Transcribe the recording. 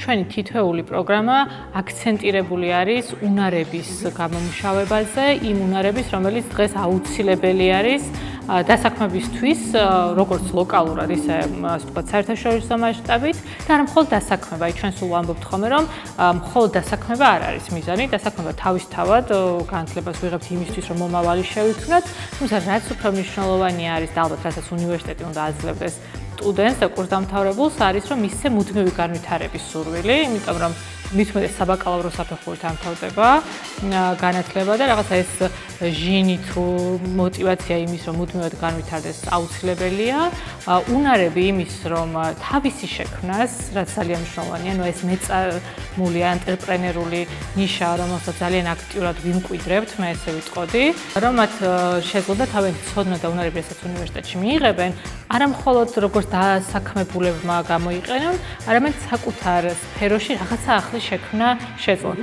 ჩვენი თითოეული პროგრამა აქცენტირებული არის უნარების გამომუშავებაზე, იმ უნარების, რომელიც დღეს აუცილებელი არის დასაქმებისთვის, როგორც ლოკალურად, ისე ასე ვთქვათ, საერთაშორისო მასშტაბით და არა მხოლოდ დასაქმება. ჩვენ სულ ვამბობთ ხოლმე, რომ მხოლოდ დასაქმება არ არის მიზანი, დასაქმება თავისთავად განათლებას ვიღებთ იმისთვის, რომ მომავალი შევიქმნათ, თუმცა რაც უფრო მნიშვნელოვანი არის და ალბათ რასაც უნივერსიტეტი უნდა აძლევდეს სტუდენტს და კურსდამთავრებულს არის, რომ მისცე მუდმივი განვითარების სურვილი, იმიტომ რომ მithumetes საბაკალავრო საფეხურით ამთავრდება განათლება და რაღაცა ეს ჟინი თუ мотиваცია იმის, რომ მუდმივად განვითარდეს აუცილებელია. უნარები იმის, რომ თავისი შექმნას, რაც ძალიან მნიშვნელოვანია, ნუ ეს მეწამული ანტრეპრენერული ნიშა, რომელსაც ძალიან აქტიურად ვიმკვიდრებთ, მე ესე ვიტყოდი, რომ მათ შეძლო თავისი ცოდნა და უნარები, რასაც უნივერსიტეტში მიიღებენ, არა მხოლოდ როგორც დასაქმებულებმა გამოიყენონ, არამედ საკუთარ სფეროში რაღაცა ახალი შექმნა შეძლონ.